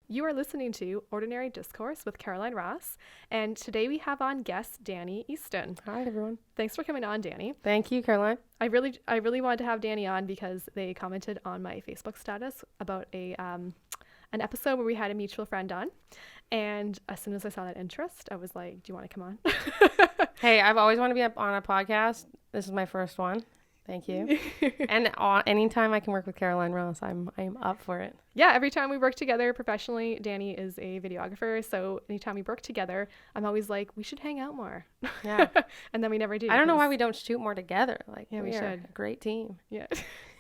You are listening to Ordinary Discourse with Caroline Ross, and today we have on guest Danie Easton. Hi, everyone. Thanks for coming on, Danie. Thank you, Caroline. I really wanted to have Danie on because they commented on my Facebook status about an episode where we had a mutual friend on, and as soon as I saw that interest, I was like, "Do you want to come on?" Hey, I've always wanted to be on a podcast. This is my first one. Thank you. And anytime I can work with Caroline Ross, I'm up for it. Yeah, every time we work together professionally, Danie is a videographer. So anytime we work together, I'm always like, we should hang out more. Yeah. And then we never do. I don't know why we don't shoot more together. Like, yeah, we are should. A great team. Yeah.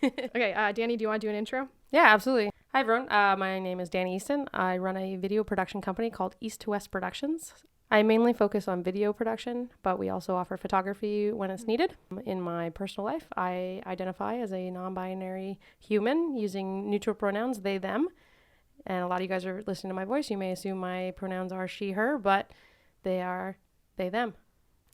Okay, Danie, do you want to do an intro? Yeah, absolutely. Hi, everyone. My name is Danie Easton. I run a video production company called Eastowest Productions. I mainly focus on video production, but we also offer photography when it's needed. In my personal life, I identify as a non-binary human using neutral pronouns, they, them. And a lot of you guys are listening to my voice. You may assume my pronouns are she, her, but they are they, them.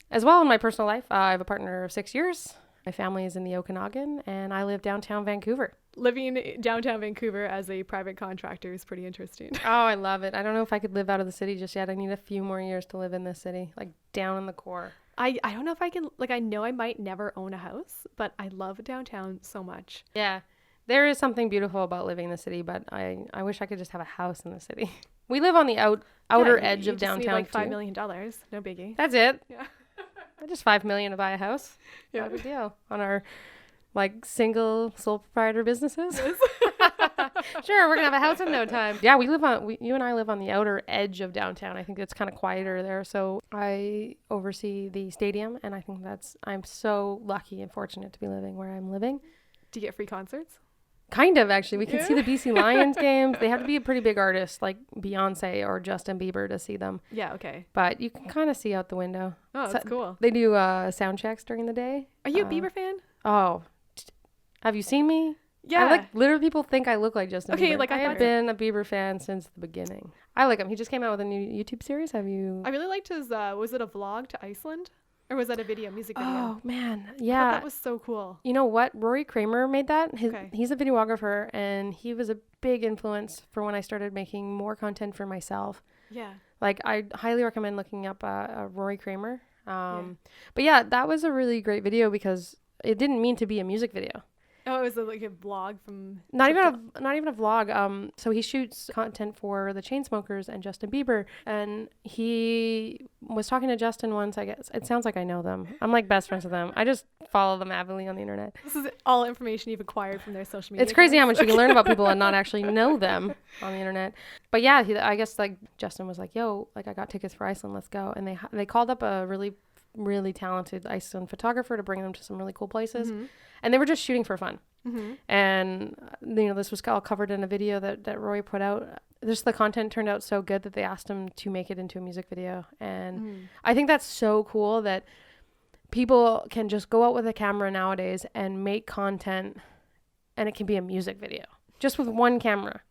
As well, in my personal life, I have a partner of 6 years. My family is in the Okanagan, and I live downtown Vancouver. Living downtown Vancouver as a private contractor is pretty interesting. Oh, I love it. I don't know if I could live out of the city just yet. I need a few more years to live in this city, like down in the core. I don't know if I can, like, I know I might never own a house, but I love downtown so much. Yeah, there is something beautiful about living in the city, but I wish I could just have a house in the city. We live on the outer edge of downtown. Need like $5 million, no biggie. That's it. Yeah. Just $5 million to buy a house. Yeah. Not a big deal on our like single sole proprietor businesses. Sure, we're gonna have a house in no time. Yeah, you and I live on the outer edge of downtown. I think it's kind of quieter there. So I oversee the stadium, and I think I'm so lucky and fortunate to be living where I'm living. Do you get free concerts? Kind of, actually. We can see the BC Lions games. They have to be a pretty big artist like Beyonce or Justin Bieber to see them. Yeah, okay. But you can kind of see out the window. Oh, that's cool. They do sound checks during the day. Are you a Bieber fan? Oh, have you seen me? Yeah. Literally people think I look like Justin Bieber. Okay, like I've been a Bieber fan since the beginning. I like him. He just came out with a new YouTube series. Have you? I really liked his, was it a vlog to Iceland? Or was that a music video? Oh, man. I Yeah. thought that was so cool. You know what? Rory Kramer made that. Okay. He's a videographer, and he was a big influence for when I started making more content for myself. Yeah. Like, I highly recommend looking up Rory Kramer. But yeah, that was a really great video because it didn't mean to be a music video. Oh, it was like a vlog from... Not even a vlog. So he shoots content for the Chainsmokers and Justin Bieber. And he was talking to Justin once, I guess. It sounds like I know them. I'm like best friends with them. I just follow them avidly on the internet. This is all information you've acquired from their social media. It's crazy how much you can learn about people and not actually know them on the internet. But yeah, I guess like Justin was like, yo, like I got tickets for Iceland, let's go. And they called up a really talented Iceland photographer to bring them to some really cool places. Mm-hmm. And they were just shooting for fun. Mm-hmm. And, this was all covered in a video that Roy put out. Just the content turned out so good that they asked him to make it into a music video. And I think that's so cool that people can just go out with a camera nowadays and make content and it can be a music video just with one camera.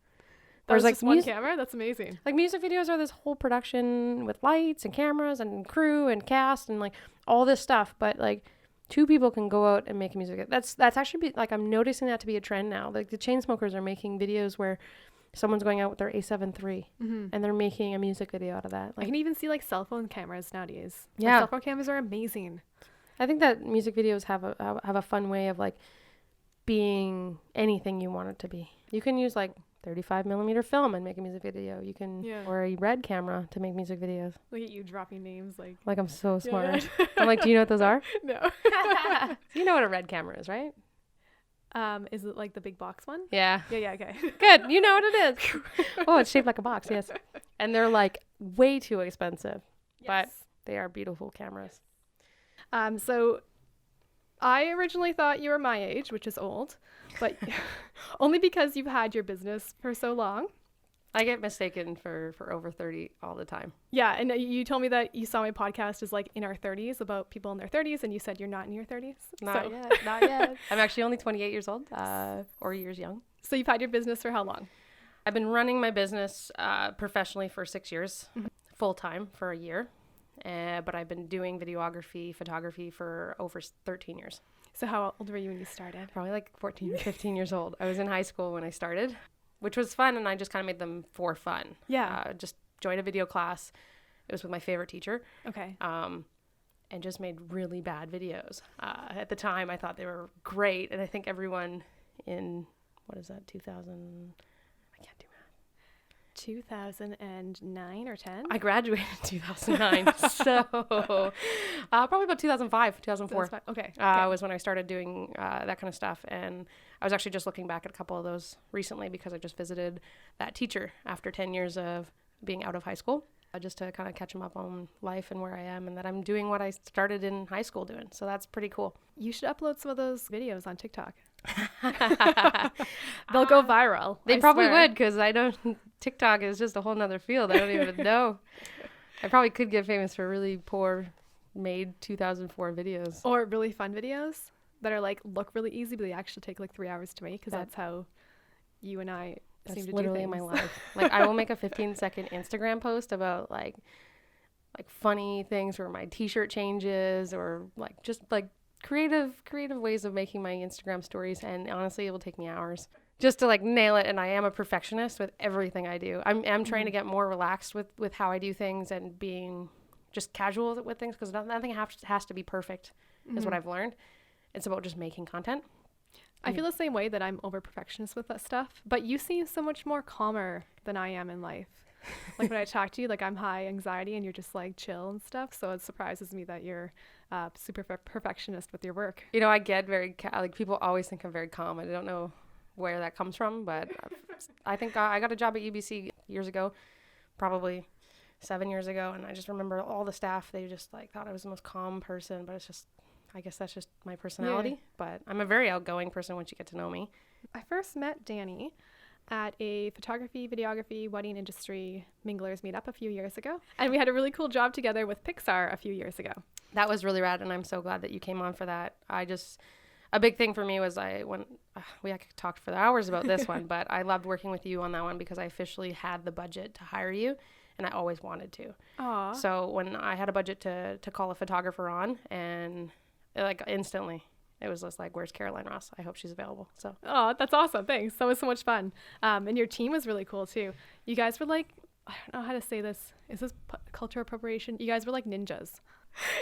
That was like just one camera? That's amazing. Like music videos are this whole production with lights and cameras and crew and cast and like all this stuff. But like two people can go out and make a music video. That's actually like I'm noticing that to be a trend now. Like the Chainsmokers are making videos where someone's going out with their A7 III and they're making a music video out of that. Like, I can even see like cell phone cameras nowadays. Yeah. Like, cell phone cameras are amazing. I think that music videos have a fun way of like being anything you want it to be. You can use like 35 millimeter film and make a music video. You can, or a red camera to make music videos. Look at you dropping names like I'm so smart. Yeah. I'm like, do you know what those are? No. You know what a red camera is, right? Is it like the big box one? Yeah. Yeah, okay. Good. You know what it is. Oh, it's shaped like a box, yes. And they're like way too expensive, but they are beautiful cameras. So I originally thought you were my age, which is old, but only because you've had your business for so long. I get mistaken for over 30 all the time. Yeah, and you told me that you saw my podcast is like in our 30s, about people in their 30s, and you said you're not in your 30s. Not yet. I'm actually only 28 years old, or years young. So you've had your business for how long? I've been running my business professionally for 6 years, full-time for a year. But I've been doing videography, photography for over 13 years. So how old were you when you started? Probably like 14 or 15 years old. I was in high school when I started. which was fun. And I just kind of made them for fun. Yeah. Just joined a video class. It was with my favorite teacher. Okay. And just made really bad videos. At the time, I thought they were great. And I think everyone in, what is that, 2000, I can't do math. 2009 or 10? I graduated in 2009. So probably about 2005, 2004. Okay. Was when I started doing that kind of stuff. And I was actually just looking back at a couple of those recently because I just visited that teacher after 10 years of being out of high school. Just to kind of catch them up on life and where I am, and that I'm doing what I started in high school doing. So that's pretty cool. You should upload some of those videos on TikTok. They'll go viral. They I probably swear. would, because I don't, TikTok is just a whole nother field. I don't even know. I probably could get famous for really poor made 2004 videos. Or really fun videos that are like, look really easy, but they actually take like 3 hours to make, because that's how you and I That's seem to literally do things. my life. Like, I will make a 15-second Instagram post about like funny things where my t-shirt changes, or like just like creative ways of making my Instagram stories. And honestly, it will take me hours just to like nail it. And I am a perfectionist with everything I do. I'm trying to get more relaxed with how I do things and being just casual with things, because nothing has to be perfect is what I've learned. It's about just making content. I feel the same way, that I'm over perfectionist with that stuff, but you seem so much more calmer than I am in life. Like when I talk to you, like I'm high anxiety and you're just like chill and stuff. So it surprises me that you're super perfectionist with your work. You know, I get very, like people always think I'm very calm. I don't know where that comes from, but I think I got a job at UBC years ago, probably 7 years ago. And I just remember all the staff, they just like thought I was the most calm person, but it's just, I guess that's just my personality. Yeah. But I'm a very outgoing person once you get to know me. I first met Danie at a photography, videography, wedding industry minglers meetup a few years ago. And we had a really cool job together with Pixar a few years ago. That was really rad, and I'm so glad that you came on for that. A big thing for me was we talked for hours about this one, but I loved working with you on that one because I officially had the budget to hire you, and I always wanted to. Aww. So when I had a budget to call a photographer on, and like instantly, it was just like, where's Caroline Ross? I hope she's available. So. Oh, that's awesome. Thanks. That was so much fun. And your team was really cool too. You guys were like, I don't know how to say this. Is this culture appropriation? You guys were like ninjas.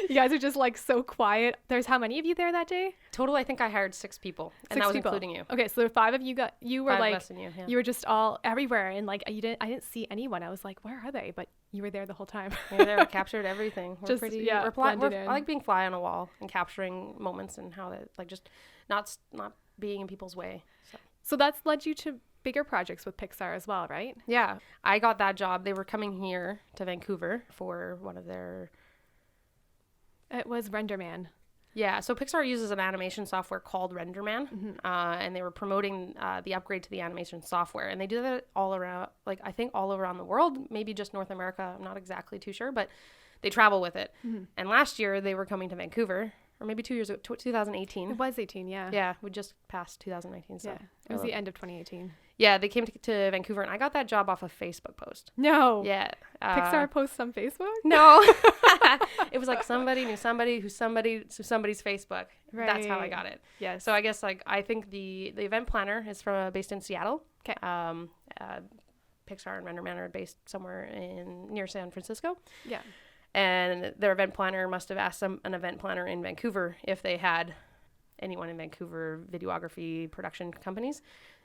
You guys are just like so quiet. There's how many of you there that day? Total, I think I hired 6 people, and that was including you. Okay, so 5 of you you were 5 like, less than you, yeah. You were just all everywhere, and like I didn't see anyone. I was like, where are they? But you were there the whole time. We were there. We captured everything. I like being fly on a wall and capturing moments and how that, like, just not being in people's way. So that's led you to bigger projects with Pixar as well, right? Yeah, I got that job. They were coming here to Vancouver for one of their. It was RenderMan. Yeah, so Pixar uses an animation software called RenderMan, and they were promoting the upgrade to the animation software, and they do that all around, like I think all around the world, maybe just North America. I'm not exactly too sure, but they travel with it. And last year they were coming to Vancouver, or maybe 2 years ago, 2018. It was 18, yeah. Yeah, we just passed 2019. So yeah, it was the end of 2018. Yeah, they came to Vancouver, and I got that job off a Facebook post. No. Yeah. Pixar posts on Facebook? No. It was like somebody knew somebody who's somebody's Facebook. Right. That's how I got it. Yes. So I guess like I think the event planner is based in Seattle. Okay. Pixar and RenderMan are based somewhere near San Francisco. Yeah. And their event planner must have asked an event planner in Vancouver if they had anyone in Vancouver videography production companies.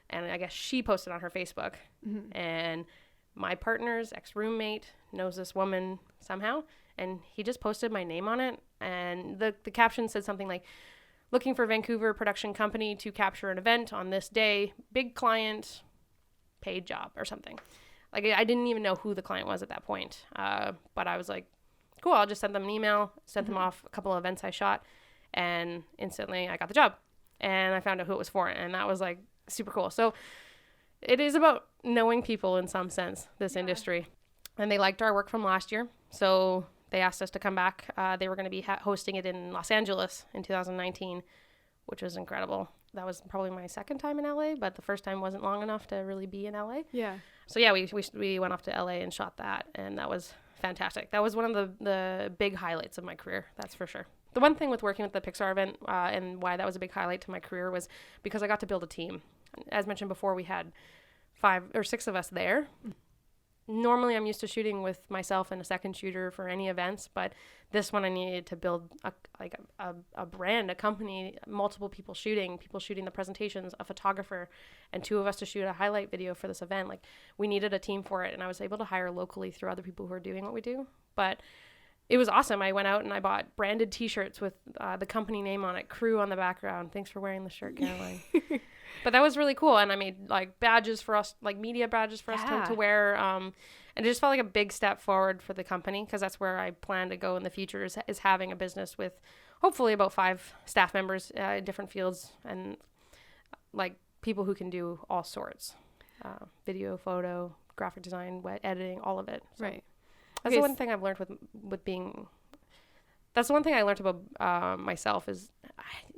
And I guess she posted on her Facebook. And my partner's ex-roommate knows this woman somehow. And he just posted my name on it. And the caption said something like, looking for Vancouver production company to capture an event on this day. Big client, paid job or something. Like I didn't even know who the client was at that point. But I was like, cool, I'll just send them an email, sent them off a couple of events I shot. And instantly I got the job. And I found out who it was for. And that was like super cool. So it is about knowing people in some sense, this industry. And they liked our work from last year. So they asked us to come back. They were going to be hosting it in Los Angeles in 2019, which was incredible. That was probably my second time in LA, but the first time wasn't long enough to really be in LA. Yeah. So yeah, we went off to LA and shot that, and that was fantastic. That was one of the big highlights of my career, that's for sure. The one thing with working with the Pixar event and why that was a big highlight to my career was because I got to build a team. As mentioned before, we had 5 or 6 of us there. Normally, I'm used to shooting with myself and a second shooter for any events, but this one I needed to build a brand, a company, multiple people shooting the presentations, a photographer, and 2 of us to shoot a highlight video for this event. Like, we needed a team for it, and I was able to hire locally through other people who are doing what we do. But it was awesome. I went out and I bought branded T-shirts with the company name on it, crew on the background. Thanks for wearing the shirt, Caroline. But that was really cool. And I made like badges for us, like media badges for us to wear. And it just felt like a big step forward for the company, because that's where I plan to go in the future, is having a business with hopefully about 5 staff members in different fields, and like people who can do all sorts, video, photo, graphic design, editing, all of it. So Right. that's the one thing I've learned with being. That's the one thing I learned about myself is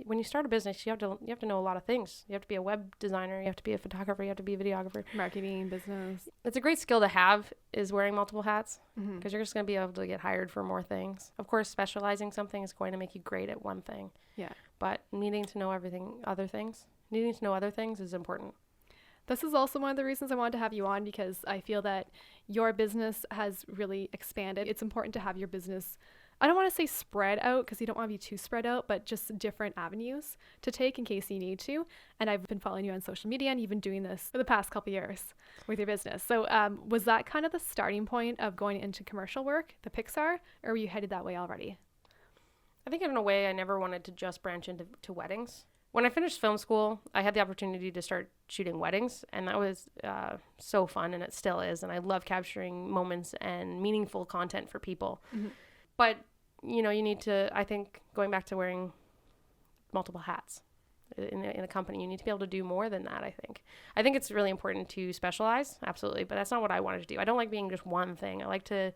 when you start a business, you have to know a lot of things. You have to be a web designer, you have to be a photographer, you have to be a videographer. Marketing, business. It's a great skill to have, is wearing multiple hats, because you're just going to be able to get hired for more things. Of course, specializing something is going to make you great at one thing. Yeah. But needing to know other things is important. This is also one of the reasons I wanted to have you on, because I feel that your business has really expanded. It's important to have your business, I don't want to say spread out, because you don't want to be too spread out, but just different avenues to take in case you need to. And I've been following you on social media, and you've been doing this for the past couple years with your business. So was that kind of the starting point of going into commercial work, the Pixar, or were you headed that way already? I think in a way I never wanted to just branch into weddings. When I finished film school, I had the opportunity to start shooting weddings, and that was so fun, and it still is. And I love capturing moments and meaningful content for people. Mm-hmm. But, you need to, I think, going back to wearing multiple hats in a company, you need to be able to do more than that, I think. I think it's really important to specialize, absolutely, but that's not what I wanted to do. I don't like being just one thing. I like to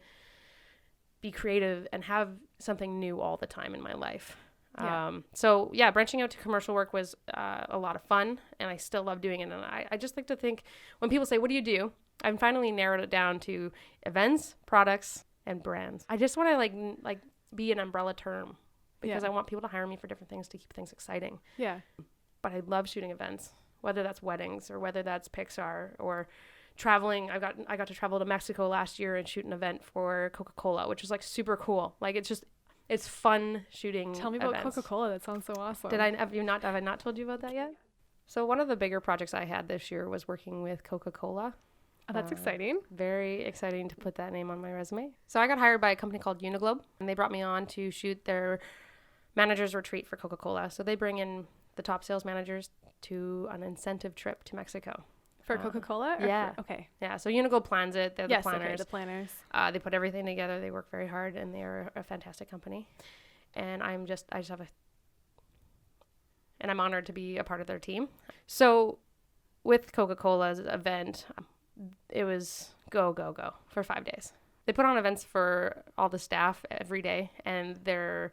be creative and have something new all the time in my life. Yeah. Branching out to commercial work was a lot of fun, and I still love doing it. And I just like to think, when people say, what do you do? I've finally narrowed it down to events, products, and brands. I just want to like be an umbrella term, because I want people to hire me for different things to keep things exciting. Yeah. But I love shooting events, whether that's weddings or whether that's Pixar or traveling. I got to travel to Mexico last year and shoot an event for Coca-Cola, which was like super cool. Like, it's fun shooting. Tell me about Coca-Cola. That sounds so awesome. Have I not told you about that yet? So one of the bigger projects I had this year was working with Coca-Cola. Oh, that's exciting. Very exciting to put that name on my resume. So I got hired by a company called Uniglobe, and they brought me on to shoot their manager's retreat for Coca-Cola. So they bring in the top sales managers to an incentive trip to Mexico. For Coca-Cola? Yeah. Okay. Yeah, so Uniglobe plans it. They're the planners. Okay, the planners. They put everything together. They work very hard, and they are a fantastic company. And I just have and I'm honored to be a part of their team. So with Coca-Cola's event, it was go for 5 days. They put on events for all the staff every day, and they're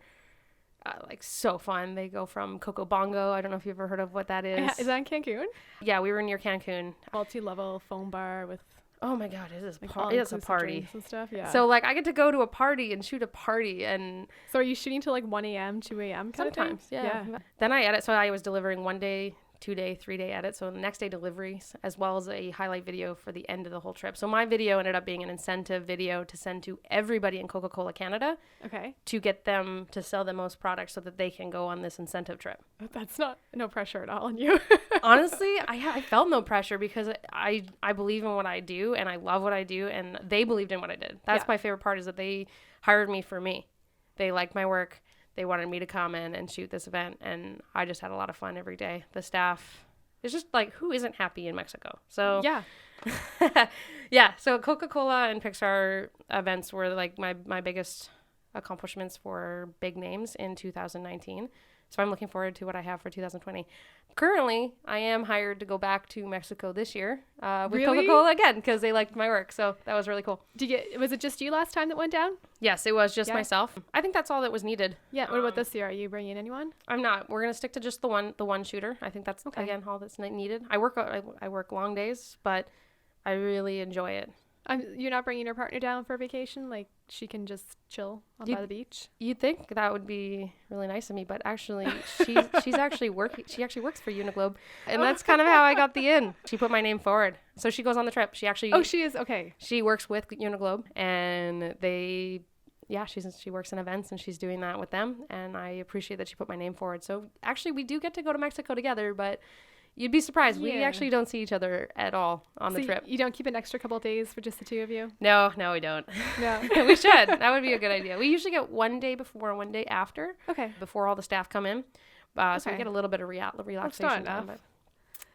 so fun. They go from Coco Bongo. I don't know if you've ever heard of what that is. Is that in Cancun? Yeah, we were near Cancun. Multi-level foam bar with... Oh my God, it is a party. And stuff, yeah. So I get to go to a party and shoot a party. And so are you shooting till 1 a.m., 2 a.m. Sometimes, yeah. Then I edit. So I was delivering 1 day, 2 day, 3 day edit. So the next day deliveries, as well as a highlight video for the end of the whole trip. So my video ended up being an incentive video to send to everybody in Coca-Cola Canada. Okay. To get them to sell the most products so that they can go on this incentive trip. That's no pressure at all on you. Honestly, I felt no pressure, because I believe in what I do, and I love what I do, and they believed in what I did. That's my favorite part, is that they hired me for me. They liked my work. They wanted me to come in and shoot this event, and I just had a lot of fun every day. The staff is just like, who isn't happy in Mexico? So yeah. So Coca-Cola and Pixar events were like my biggest accomplishments for big names in 2019. So I'm looking forward to what I have for 2020. Currently, I am hired to go back to Mexico this year with Coca-Cola again, because they liked my work. So that was really cool. Was it just you last time that went down? Yes, it was just myself. I think that's all that was needed. Yeah. What about this year? Are you bringing anyone? I'm not. We're going to stick to just the one shooter. I think that's, again, all that's needed. I work long days, but I really enjoy it. You're not bringing your partner down for a vacation? Like she can just chill by the beach? You'd think that would be really nice of me, but actually she's actually working. She actually works for Uniglobe, and that's kind of how I got the in. She put my name forward, so she goes on the trip. She actually. Oh, she is okay. She works with Uniglobe, and she works in events, and she's doing that with them, and I appreciate that she put my name forward. So actually, we do get to go to Mexico together, but. You'd be surprised. Yeah. We actually don't see each other at all on the trip. You don't keep an extra couple of days for just the two of you? No, we don't. No. We should. That would be a good idea. We usually get one day before and one day after. Okay. Before all the staff come in. So we get a little bit of relaxation. That's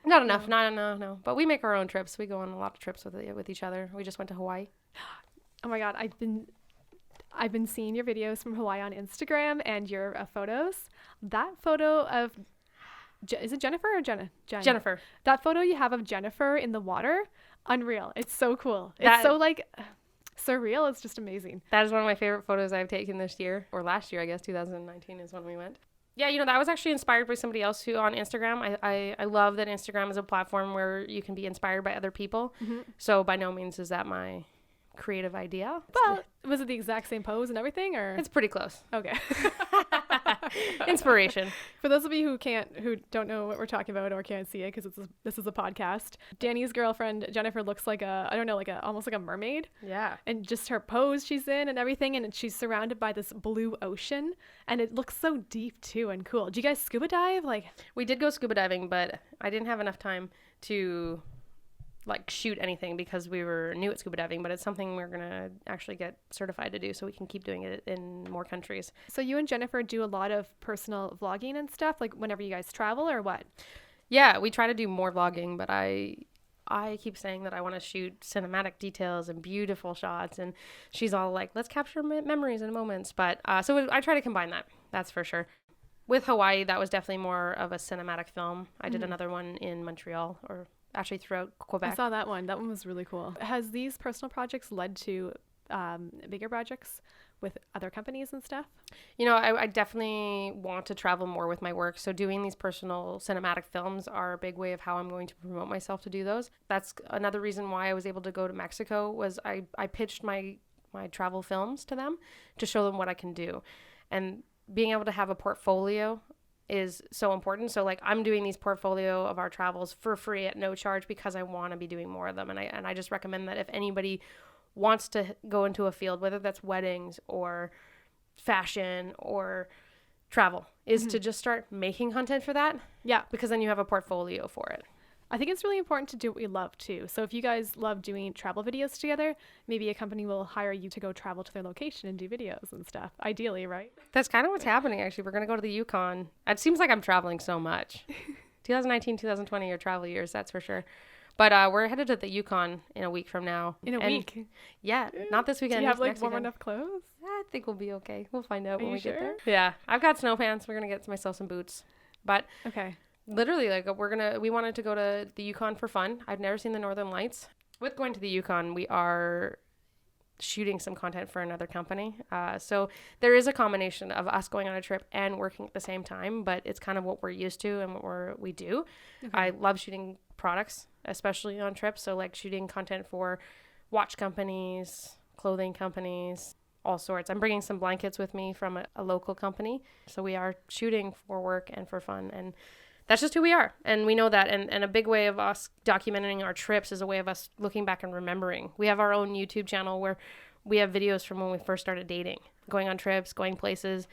not enough. No. But we make our own trips. We go on a lot of trips with each other. We just went to Hawaii. Oh my God. I've been seeing your videos from Hawaii on Instagram and your photos. That photo of... Is it Jennifer or Jenna? Jennifer. That photo you have of Jennifer in the water, unreal. It's so cool. It's so like surreal. It's just amazing. That is one of my favorite photos I've taken this year, or last year, I guess. 2019 is when we went. Yeah, that was actually inspired by somebody else who on Instagram. I love that Instagram is a platform where you can be inspired by other people. Mm-hmm. So by no means is that my creative idea. Well, was it the exact same pose and everything, or? It's pretty close. Okay. Inspiration. For those of you who don't know what we're talking about or can't see it because this is a podcast, Danie's girlfriend Jennifer looks like almost like a mermaid. Yeah. And just her pose she's in and everything, and she's surrounded by this blue ocean, and it looks so deep too and cool. Do you guys scuba dive? We did go scuba diving, but I didn't have enough time to shoot anything because we were new at scuba diving, but it's something we're gonna actually get certified to do so we can keep doing it in more countries. So you and Jennifer do a lot of personal vlogging and stuff, like whenever you guys travel, or what? Yeah, we try to do more vlogging, but I keep saying that I want to shoot cinematic details and beautiful shots, and she's all like, let's capture memories and moments. But so I try to combine that, that's for sure. With Hawaii, that was definitely more of a cinematic film. I did another one in Montreal, or actually throughout Quebec. I saw that one. That one was really cool. Has these personal projects led to bigger projects with other companies and stuff? I definitely want to travel more with my work. So doing these personal cinematic films are a big way of how I'm going to promote myself to do those. That's another reason why I was able to go to Mexico was I pitched my travel films to them to show them what I can do. And being able to have a portfolio is so important. So I'm doing these portfolio of our travels for free at no charge because I want to be doing more of them. And I just recommend that if anybody wants to go into a field, whether that's weddings or fashion or travel, is to just start making content for that. Yeah. Because then you have a portfolio for it. I think it's really important to do what we love too. So if you guys love doing travel videos together, maybe a company will hire you to go travel to their location and do videos and stuff. Ideally, right? That's kind of what's happening, actually. We're going to go to the Yukon. It seems like I'm traveling so much. 2019, 2020 are travel years, that's for sure. But we're headed to the Yukon in a week from now. In a week? Yeah, not this weekend. Do you have warm enough clothes? I think we'll be okay. We'll find out when we get there. Yeah, I've got snow pants. We're going to get myself some boots. But okay. Literally, we wanted to go to the Yukon for fun. I've never seen the Northern Lights. With going to the Yukon, we are shooting some content for another company. So there is a combination of us going on a trip and working at the same time, but it's kind of what we're used to and what we do. Okay. I love shooting products, especially on trips. So shooting content for watch companies, clothing companies, all sorts. I'm bringing some blankets with me from a local company. So we are shooting for work and for fun, and that's just who we are. And we know that. And a big way of us documenting our trips is a way of us looking back and remembering. We have our own YouTube channel where we have videos from when we first started dating, going on trips, going places,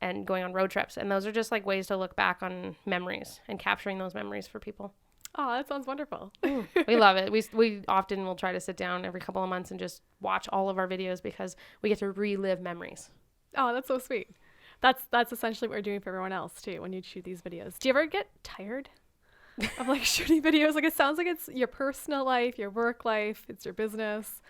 and going on road trips. And those are just ways to look back on memories and capturing those memories for people. Oh, that sounds wonderful. We love it. We often will try to sit down every couple of months and just watch all of our videos because we get to relive memories. Oh, that's so sweet. That's essentially what we're doing for everyone else too when you shoot these videos. Do you ever get tired of shooting videos? It sounds like it's your personal life, your work life, it's your business.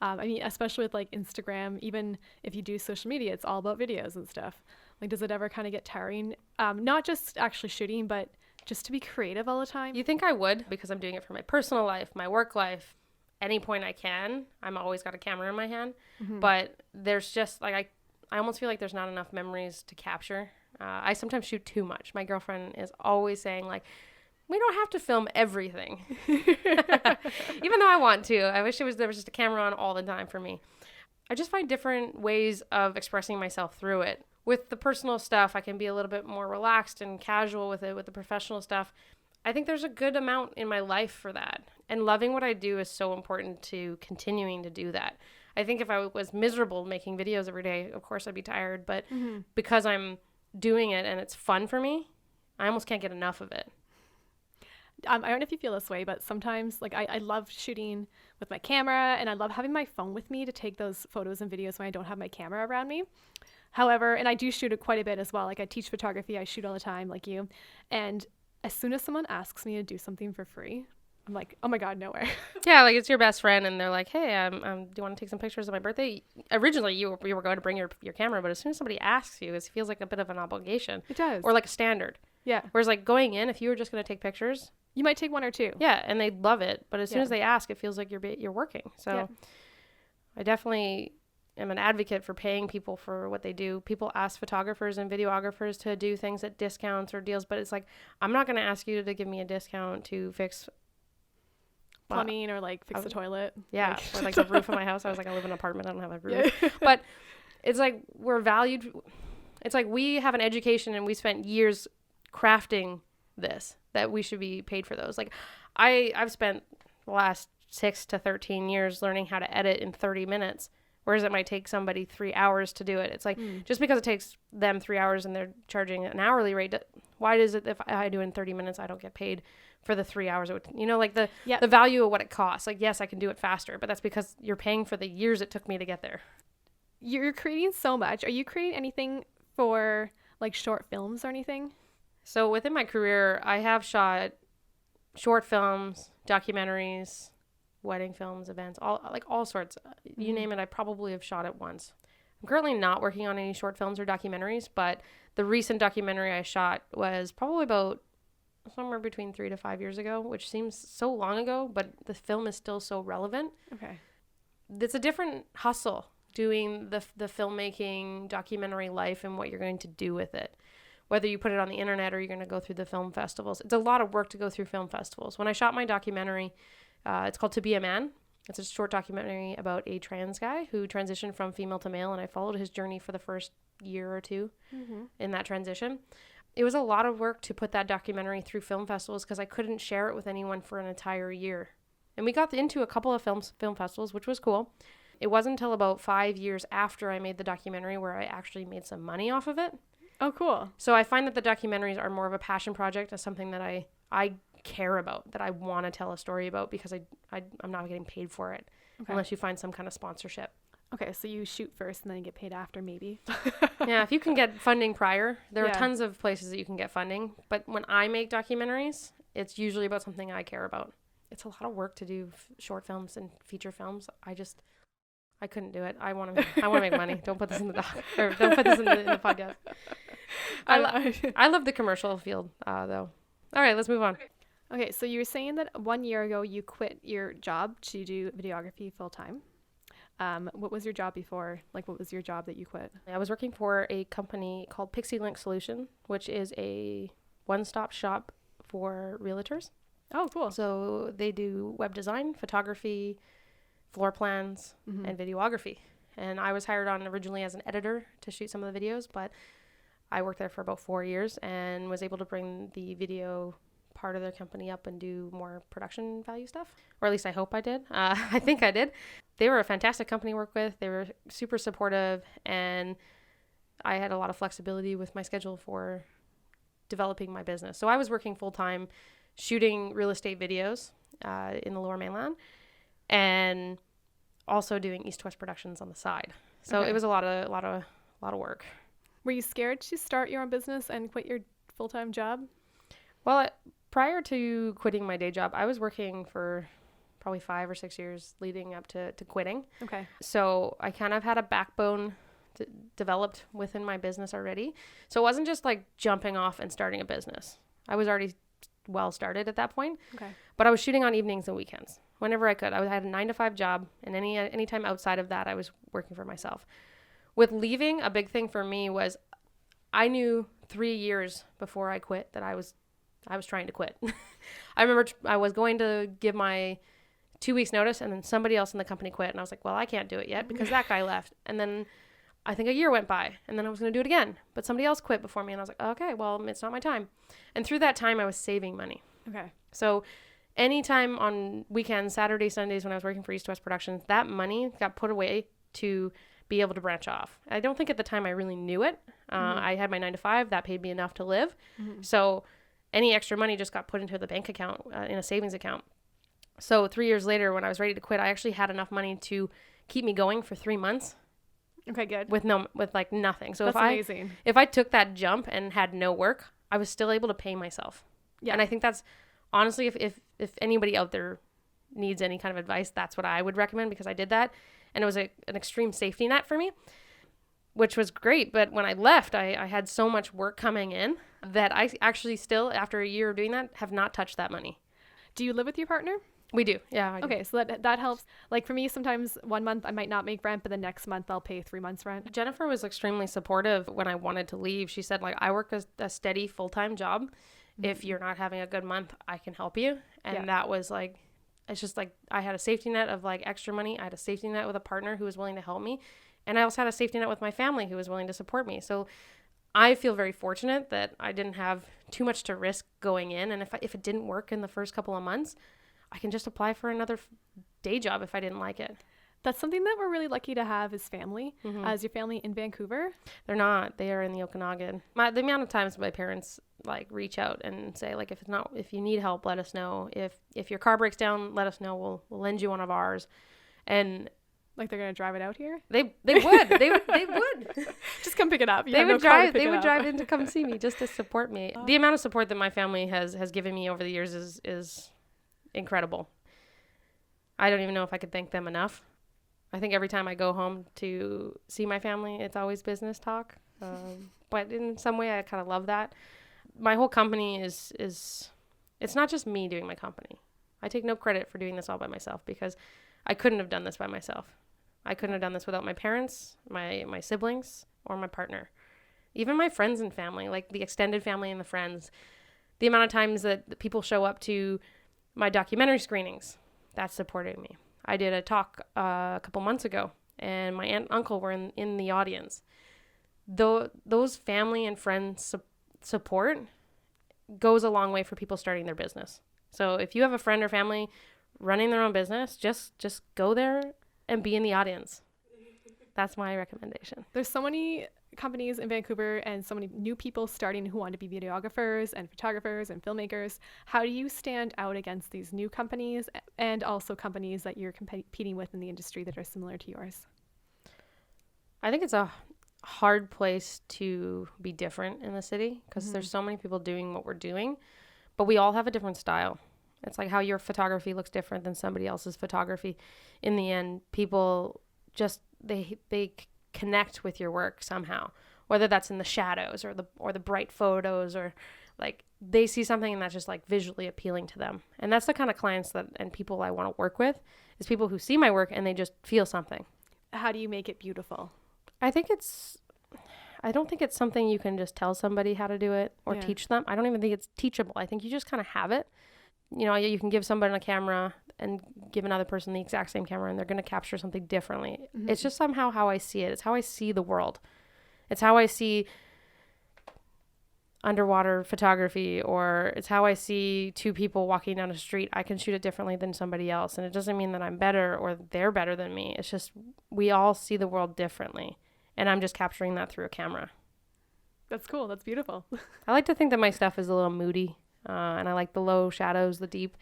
Especially with Instagram, even if you do social media, it's all about videos and stuff. Does it ever kind of get tiring? Not just actually shooting, but just to be creative all the time? You think I would, because I'm doing it for my personal life, my work life, any point I can. I'm always got a camera in my hand, but there's just I almost feel like there's not enough memories to capture. I sometimes shoot too much. My girlfriend is always saying we don't have to film everything. Even though I want to. I wish there was just a camera on all the time for me. I just find different ways of expressing myself through it. With the personal stuff, I can be a little bit more relaxed and casual with it. With the professional stuff, I think there's a good amount in my life for that. And loving what I do is so important to continuing to do that. I think if I was miserable making videos every day, of course I'd be tired. But because I'm doing it and it's fun for me, I almost can't get enough of it. I don't know if you feel this way, but sometimes like I love shooting with my camera, and I love having my phone with me to take those photos and videos when I don't have my camera around me. However, and I do shoot it quite a bit as well. Like I teach photography, I shoot all the time like you. And as soon as someone asks me to do something for free, I'm like, oh my God, no way. Yeah, like it's your best friend and they're like, hey, do you want to take some pictures of my birthday? Originally, you were going to bring your camera, but as soon as somebody asks you, it feels like a bit of an obligation. It does. Or like a standard. Yeah. Whereas like going in, if you were just going to take pictures, you might take one or two. yeah, and they'd love it. But as soon as they ask, it feels like you're working. So I definitely am an advocate for paying people for what they do. People ask photographers and videographers to do things at discounts or deals, but it's like, I'm not going to ask you to give me a discount to fix plumbing or like fix the toilet. Yeah. Or like the roof of my house. I was like, I live in an apartment. I don't have a roof. Yeah. But it's like, we're valued. It's like we have an education and we spent years crafting this, that we should be paid for those. Like I've spent the last 6 to 13 years learning how to edit in 30 minutes, whereas it might take somebody 3 hours to do it. It's like, just because it takes them 3 hours and they're charging an hourly rate, why does it, if I do it in 30 minutes, I don't get paid for the 3 hours? It would, like the value of what it costs. Like, yes, I can do it faster, but that's because you're paying for the years it took me to get there. You're creating so much. Are you creating anything for like short films or anything? So within my career, I have shot short films, documentaries, wedding films, events, all sorts. You name it, I probably have shot it once. I'm currently not working on any short films or documentaries, but the recent documentary I shot was probably about somewhere between 3 to 5 years ago, which seems so long ago, but the film is still so relevant. Okay. It's a different hustle doing the filmmaking documentary life and what you're going to do with it. Whether you put it on the internet or you're going to go through the film festivals. It's a lot of work to go through film festivals. When I shot my documentary, it's called To Be a Man. It's a short documentary about a trans guy who transitioned from female to male, and I followed his journey for the first year or two in that transition. It was a lot of work to put that documentary through film festivals because I couldn't share it with anyone for an entire year. And we got into a couple of film festivals, which was cool. It wasn't until about 5 years after I made the documentary where I actually made some money off of it. Oh, cool. So I find that the documentaries are more of a passion project, as something that I care about, that I want to tell a story about, because I'm not getting paid for it unless you find some kind of sponsorship. Okay, so you shoot first and then you get paid after, maybe. Yeah, if you can get funding prior, there are tons of places that you can get funding. But when I make documentaries, it's usually about something I care about. It's a lot of work to do short films and feature films. I couldn't do it. I want to make money. Don't put this in the doc, or don't put this in the podcast. I love the commercial field, though. All right, let's move on. Okay, so you were saying that 1 year ago you quit your job to do videography full time. What was your job before? Like, what was your job that you quit? I was working for a company called Pixie Link Solution, which is a one-stop shop for realtors. Oh, cool. So they do web design, photography, floor plans, and videography. And I was hired on originally as an editor to shoot some of the videos, but I worked there for about 4 years and was able to bring the video part of their company up and do more production value stuff, or at least I hope I did. I think I did. They were a fantastic company to work with. They were super supportive, and I had a lot of flexibility with my schedule for developing my business. So I was working full-time shooting real estate videos in the Lower Mainland, and also doing Eastowest Productions on the side. So it was a lot of work. Were you scared to start your own business and quit your full-time job? Well, prior to quitting my day job, I was working for probably 5 or 6 years leading up to quitting. Okay. So I kind of had a backbone developed within my business already. So it wasn't just like jumping off and starting a business. I was already well started at that point. Okay. But I was shooting on evenings and weekends whenever I could. I had a 9-to-5 job, and any time outside of that, I was working for myself. With leaving, a big thing for me was I knew 3 years before I quit that I was trying to quit. I remember I was going to give my 2 weeks notice, and then somebody else in the company quit. And I was like, well, I can't do it yet because that guy left. And then I think a year went by, and then I was going to do it again. But somebody else quit before me, and I was like, okay, well, it's not my time. And through that time, I was saving money. Okay. So anytime on weekends, Saturdays, Sundays, when I was working for Eastowest Productions, that money got put away to be able to branch off. I don't think at the time I really knew it. I had my 9 to 5. That paid me enough to live. So any extra money just got put into the bank account, in a savings account. So 3 years later, when I was ready to quit, I actually had enough money to keep me going for 3 months. Okay, good. With like nothing. So that's amazing. If I took that jump and had no work, I was still able to pay myself. Yeah. And I think that's honestly, if anybody out there needs any kind of advice, that's what I would recommend, because I did that, and it was an extreme safety net for me, which was great. But when I left, I had so much work coming in that I actually still, after a year of doing that, have not touched that money. Do you live with your partner? We do. Yeah. I do. Okay. So that helps. Like for me, sometimes 1 month I might not make rent, but the next month I'll pay 3 months rent. Jennifer was extremely supportive when I wanted to leave. She said, like, I work a steady full-time job. If you're not having a good month, I can help you. And that was like, it's just like, I had a safety net of like extra money. I had a safety net with a partner who was willing to help me. And I also had a safety net with my family who was willing to support me. So I feel very fortunate that I didn't have too much to risk going in. And if it didn't work in the first couple of months, I can just apply for another day job if I didn't like it. That's something that we're really lucky to have as family. Is your family in Vancouver? They're not. They are in the Okanagan. The amount of times my parents like reach out and say, like, if you need help, let us know. If your car breaks down, let us know. We'll lend you one of ours. And like they're gonna drive it out here? They would. They would. Just come pick it up. They would drive in to come see me just to support me. The amount of support that my family has given me over the years is incredible. I don't even know if I could thank them enough. I think every time I go home to see my family, it's always business talk. But in some way, I kind of love that. My whole company is it's not just me doing my company. I take no credit for doing this all by myself, because I couldn't have done this by myself. I couldn't have done this without my parents, my siblings, or my partner. Even my friends and family, like the extended family and the friends. The amount of times that people show up to my documentary screenings, that supported me. I did a talk a couple months ago, and my aunt and uncle were in the audience. Those family and friends support goes a long way for people starting their business. So if you have a friend or family running their own business, just go there and be in the audience. That's my recommendation. There's so many companies in Vancouver and so many new people starting who want to be videographers and photographers and filmmakers. How do you stand out against these new companies and also companies that you're competing with in the industry that are similar to yours? I think it's a hard place to be different in the city, because there's so many people doing what we're doing, but we all have a different style. It's like how your photography looks different than somebody else's photography. In the end, people just they connect with your work somehow, whether that's in the shadows or the bright photos, or like they see something and that's just like visually appealing to them. And that's the kind of clients and people I want to work with, is people who see my work and they just feel something. How do you make it beautiful? I don't think it's something you can just tell somebody how to do it or teach them. I don't even think it's teachable. I think you just kind of have it. You know, you can give somebody a camera and give another person the exact same camera, and they're going to capture something differently. It's just somehow how I see it. It's how I see the world. It's how I see underwater photography, or it's how I see two people walking down a street. I can shoot it differently than somebody else. And it doesn't mean that I'm better or they're better than me. It's just we all see the world differently. And I'm just capturing that through a camera. That's cool. That's beautiful. I like to think that my stuff is a little moody. And I like the low shadows, the deep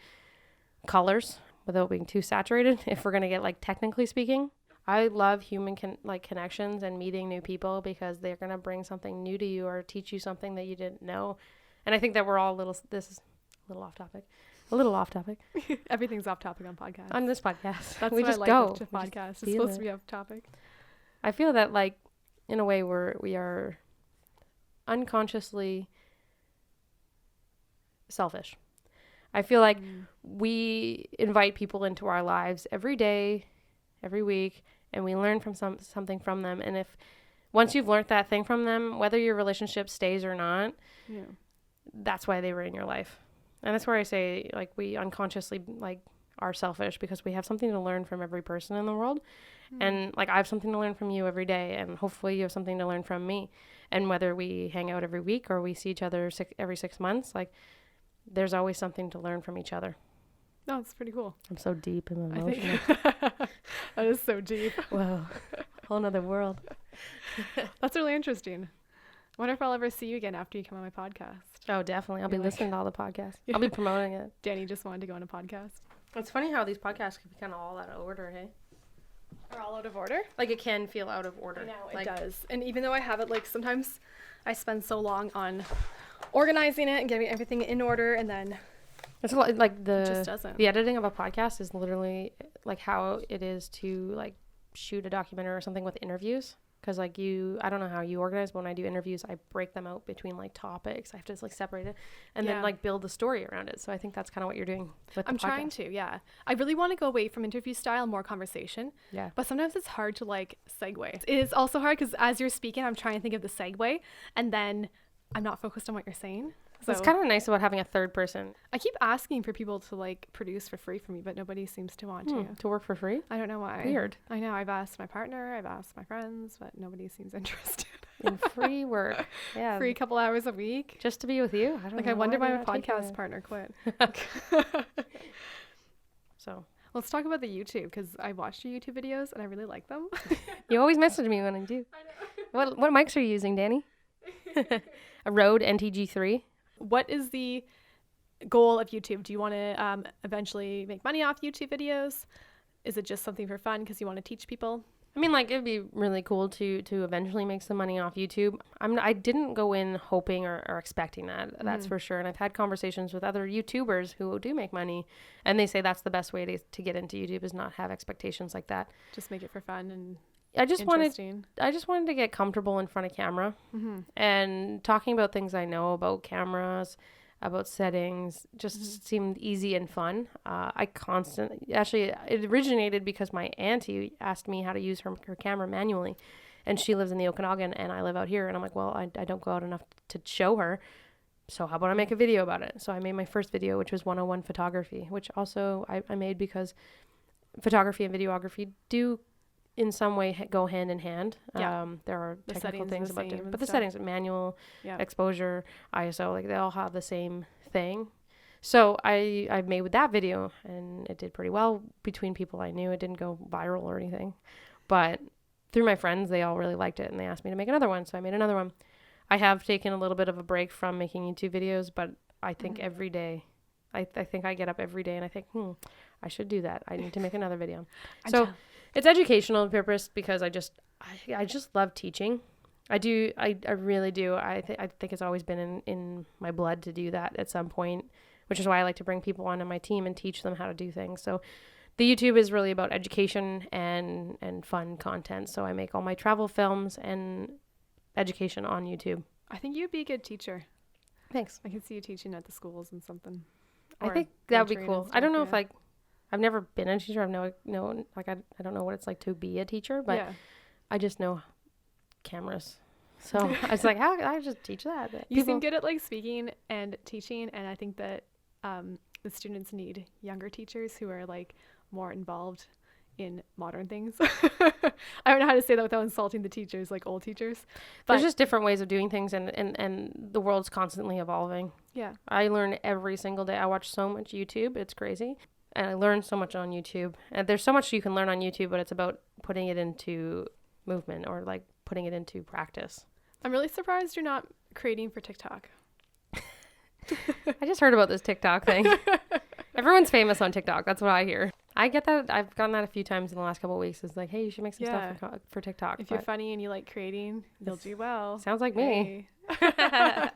colors, without being too saturated, if we're going to get like technically speaking. I love human connections and meeting new people, because they're going to bring something new to you or teach you something that you didn't know. And I think that we're all this is a little off topic. Everything's off topic on podcasts. On this podcast. That's we what just I like go. With the podcast. It's supposed to be off topic. I feel that like in a way we are unconsciously selfish. I feel like we invite people into our lives every day, every week, and we learn from something from them. And if once you've learned that thing from them, whether your relationship stays or not, that's why they were in your life. And that's where I say, like, we unconsciously, like, are selfish because we have something to learn from every person in the world. And, like, I have something to learn from you every day, and hopefully you have something to learn from me. And whether we hang out every week or we see each other every 6 months, like, there's always something to learn from each other. No, it's pretty cool. I'm so deep and I emotional. think that is so deep. Whoa, whole nother world. That's really interesting. I wonder if I'll ever see you again after you come on my podcast. Oh, definitely. I'll be You're like- listening to all the podcasts. I'll be promoting it. Danny just wanted to go on a podcast. It's funny how these podcasts can be kind of all out of order, hey? We're all out of order. Like, it can feel out of order. I know, it Like, does. And even though I have it, like, sometimes I spend so long on organizing it and getting everything in order, and then it's a lot, like it just the doesn't. editing of a podcast is literally like how it is to like shoot a documentary or something with interviews. Because like I don't know how you organize, but when I do interviews, I break them out between like topics. I have to just like separate it and then Yeah. like build the story around it. So I think that's kind of what you're doing with the I'm podcast. trying to, yeah. I really want to go away from interview style, more conversation. Yeah. But sometimes it's hard to like segue. It is also hard because as you're speaking, I'm trying to think of the segue, and then I'm not focused on what you're saying. So It's kind of nice about having a third person I keep asking for people to like produce for free for me, but nobody seems to want to. to work for free. I don't know why. Weird. I know. I've asked my partner, I've asked my friends, but nobody seems interested. In free work. Yeah. Free couple hours a week. Just to be with you. I don't Like know I wonder why they're my not taking podcast it. partner quit. So Let's talk about the YouTube because I watched your YouTube videos and I really like them. you always message me when I do. I know. What mics are you using, Danie? A Rode NTG3. What is the goal of YouTube? Do you want to eventually make money off YouTube videos? Is it just something for fun because you want to teach people? I mean, like, it'd be really cool to eventually make some money off YouTube. I didn't go in hoping or expecting that. That's for sure. And I've had conversations with other YouTubers who do make money, and they say that's the best way to get into YouTube is not have expectations like that. Just make it for fun and I just wanted interesting. to get comfortable in front of camera Mm-hmm. and talking about things I know about cameras, about settings, just seemed easy and fun. It originated because my auntie asked me how to use her camera manually, and she lives in the Okanagan and I live out here, and I'm like, well, I don't go out enough to show her, so how about I make a video about it? So I made my first video, which was 101 photography, which also I made because photography and videography do in some way go hand in hand. Yeah. There are The technical settings are things the about same different, and but the stuff. settings, manual, Yeah. exposure, ISO, like they all have the same thing. So I made with that video, and it did pretty well between people I knew. It didn't go viral or anything, but through my friends, they all really liked it, and they asked me to make another one. So I made another one. I have taken a little bit of a break from making YouTube videos, but I think every day, I think I get up every day and I think, I should do that. I need to make another video. So it's educational purpose because I just love teaching. I do. I really do. I think it's always been in my blood to do that at some point, which is why I like to bring people onto my team and teach them how to do things. So the YouTube is really about education and fun content. So I make all my travel films and education on YouTube. I think you'd be a good teacher. Thanks. I can see you teaching at the schools and something. I Or think that would be mentoring cool. and I don't know stuff, if I've never been a teacher. I don't know what it's like to be a teacher, but yeah. I just know cameras. So I was like, how I just teach that? You seem good at like speaking and teaching, and I think that the students need younger teachers who are like more involved in modern things. I don't know how to say that without insulting the teachers, like old teachers. But There's just different ways of doing things, and the world's constantly evolving. yeah, I learn every single day. I watch so much YouTube. It's crazy. And I learn so much on YouTube. And there's so much you can learn on YouTube, but it's about putting it into movement or like putting it into practice. I'm really surprised you're not creating for TikTok. I just heard about this TikTok thing. Everyone's famous on TikTok. That's what I hear. I get that. I've gotten that a few times in the last couple of weeks. It's like, hey, you should make some Yeah. stuff for TikTok. If you're funny and you like creating, you'll do well. Sounds like me. Hey.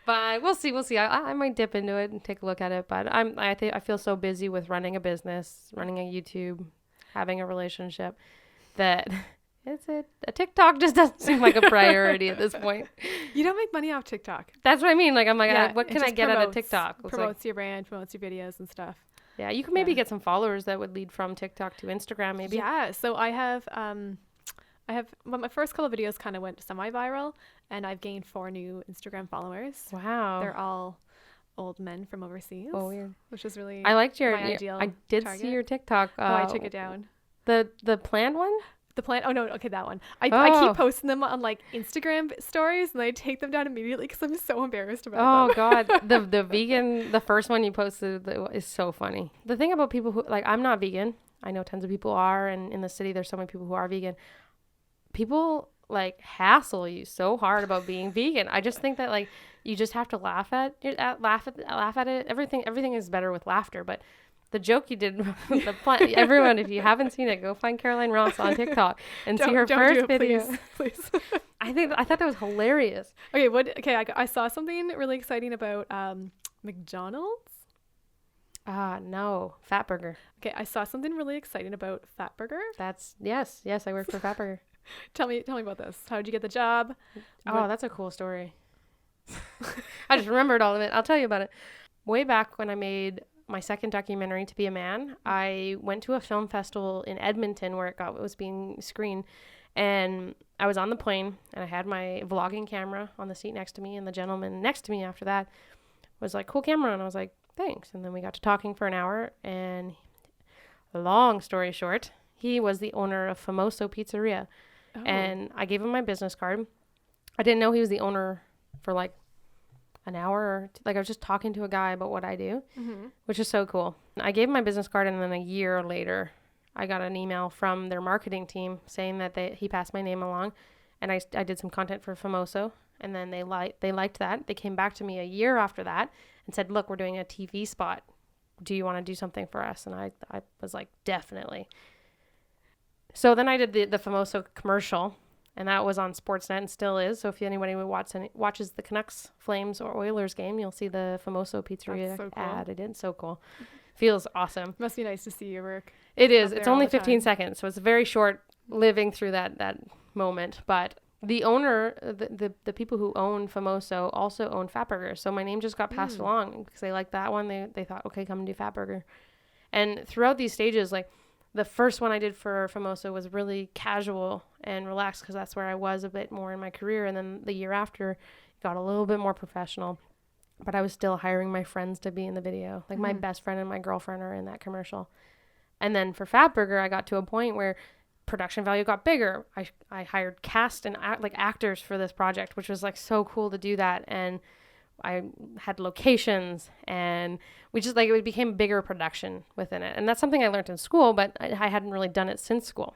But we'll see. I might dip into it and take a look at it. But I feel so busy with running a business, running a YouTube, having a relationship that a TikTok just doesn't seem like a priority at this point. You don't make money off TikTok. That's what I mean. Like I'm like, Yeah, what it can I just get out of promotes- TikTok? It's like, Promotes your brand, promotes your videos and stuff. yeah, you can maybe Yeah. get some followers that would lead from TikTok to Instagram, maybe. Yeah. So I have well, my first couple of videos kind of went semi-viral, and I've gained 4 new Instagram followers. Wow. They're all old men from overseas. Oh, weird. Which is really I liked your. my ideal I did target. see your TikTok. I took it down. The planned one. The plant. Oh no. Okay, that one. I Oh. keep posting them on like Instagram stories, and I take them down immediately because I'm so embarrassed about Oh them. God, the vegan, the first one you posted is so funny. The thing about people who like, I'm not vegan. I know tons of people are, and in the city there's so many people who are vegan. People like hassle you so hard about being vegan. I just think that like you just have to laugh at it. Everything is better with laughter. But the joke you did, everyone, if you haven't seen it, go find Caroline Ross on TikTok and see her Don't first do it, video. please. I thought that was hilarious. Okay, I saw something really exciting about McDonald's. No, Fatburger. Okay, I saw something really exciting about Fatburger. That's yes, I work for Fatburger. Tell me about this. How did you get the job? Oh, that's a cool story. I just remembered all of it. I'll tell you about it. Way back when I made my second documentary, To Be a Man, I went to a film festival in Edmonton where it was being screened. And I was on the plane and I had my vlogging camera on the seat next to me. And the gentleman next to me after that was like, cool camera. And I was like, thanks. And then we got to talking for an hour. And long story short, he was the owner of Famoso Pizzeria. Oh. And I gave him my business card. I didn't know he was the owner for like an hour or like I was just talking to a guy about what I do, which is so cool. I gave him my business card, and then a year later I got an email from their marketing team saying that he passed my name along, and I did some content for Famoso, and then they liked that. They came back to me a year after that and said, look, we're doing a TV spot. Do you want to do something for us? And I was like, definitely. So then I did the Famoso commercial, and that was on Sportsnet and still is. So if anybody watches the Canucks, Flames, or Oilers game, you'll see the Famoso Pizzeria ad. It is so cool. Feels awesome. Must be nice to see your work. It is. It's only 15 seconds, so it's very short living through that moment. But the owner, the people who own Famoso also own Fatburger. So my name just got passed along because they liked that one. They thought, okay, come and do Fatburger. And throughout these stages, like, the first one I did for Famoso was really casual and relaxed because that's where I was a bit more in my career. And then the year after, it got a little bit more professional. But I was still hiring my friends to be in the video. Like my best friend and my girlfriend are in that commercial. And then for Fatburger, I got to a point where production value got bigger. I hired cast and actors for this project, which was like so cool to do that. And I had locations, and we just like it became bigger production within it. And that's something I learned in school, but I hadn't really done it since school.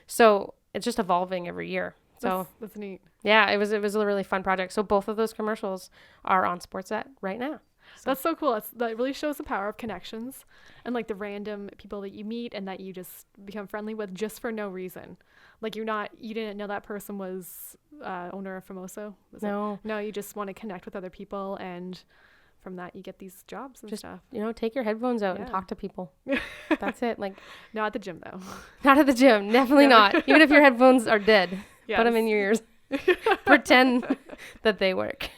So it's just evolving every year. So that's neat. Yeah, it was a really fun project. So both of those commercials are on Sportsnet right now. So. That's so cool. That really shows the power of connections and like the random people that you meet and that you just become friendly with just for no reason. Like you didn't know that person was owner of Famoso. No, you just want to connect with other people, and from that you get these jobs and stuff. Take your headphones out and talk to people. That's it. Like not at the gym though. Not at the gym. Definitely not. Even if your headphones are dead, put them in your ears. Pretend that they work.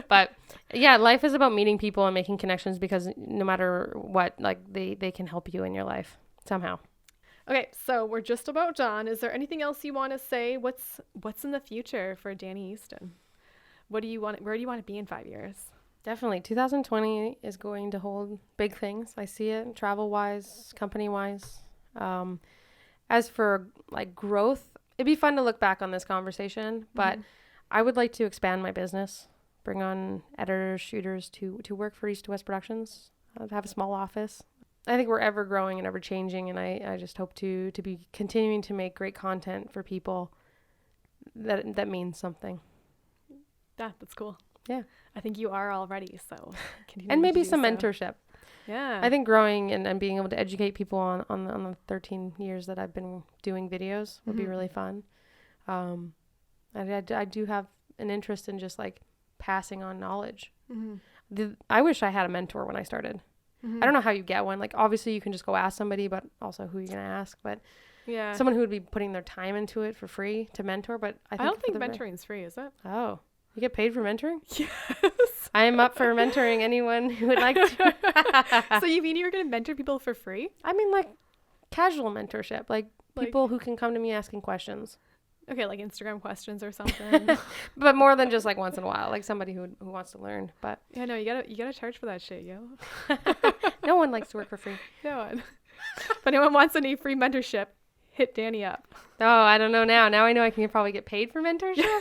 But yeah, life is about meeting people and making connections because no matter what, like they can help you in your life somehow. Okay, so we're just about done. Is there anything else you want to say? What's in the future for Danie Easton? Where do you want to be in 5 years? Definitely. 2020 is going to hold big things. I see it travel-wise, company-wise. As for like growth, it'd be fun to look back on this conversation, but I would like to expand my business, bring on editors, shooters to work for Eastowest Productions, have a small office. I think we're ever growing and ever changing, and I just hope to be continuing to make great content for people that means something. Yeah, that's cool. Yeah. I think you are already, so continue and maybe to do some so. mentorship. Yeah. I think growing and being able to educate people on the 13 years that I've been doing videos would be really fun. I do have an interest in just like passing on knowledge. I wish I had a mentor when I started. I don't know how you get one. Like obviously you can just go ask somebody, but also who are you going to ask? But yeah, someone who would be putting their time into it for free to mentor. But I don't think mentoring is free, is it? Oh, you get paid for mentoring? Yes. I am up for mentoring anyone who would like to. So you mean you're going to mentor people for free? I mean like casual mentorship, like people who can come to me asking questions. Okay, like Instagram questions or something. But more than just like once in a while, like somebody who wants to learn. But Yeah, no, you gotta charge for that shit, yo. no one likes to work for free. No one. If anyone wants any free mentorship, hit Danie up. Oh, I don't know now. Now I know I can probably get paid for mentorship.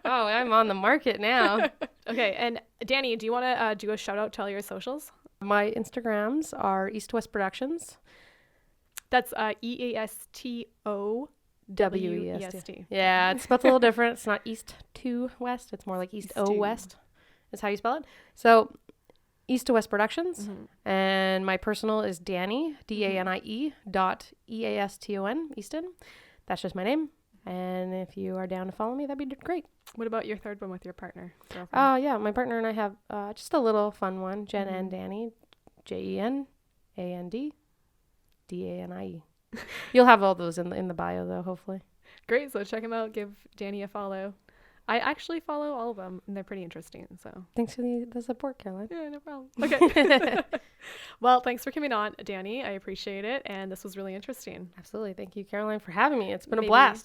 Oh, I'm on the market now. Okay, and Danie, do you want to do a shout out to all your socials? My Instagrams are Eastowest Productions. That's EASTO. WEST. Yeah, it's spelled a little different. It's not East to West. It's more like East O West is how you spell it. So Eastowest Productions. And my personal is Danie, DANIE .EASTON, Easton. That's just my name. And if you are down to follow me, that'd be great. What about your third one with your partner? Oh, yeah. My partner and I have just a little fun one. Jen and Danie. JENAND DANIE. You'll have all those in the bio, though, hopefully. Great. So check them out. Give Danie a follow. I actually follow all of them, and they're pretty interesting. So thanks for the support, Caroline. Yeah, no problem. Okay. Well, thanks for coming on, Danie. I appreciate it, and this was really interesting. Absolutely. Thank you, Caroline, for having me. It's been a blast.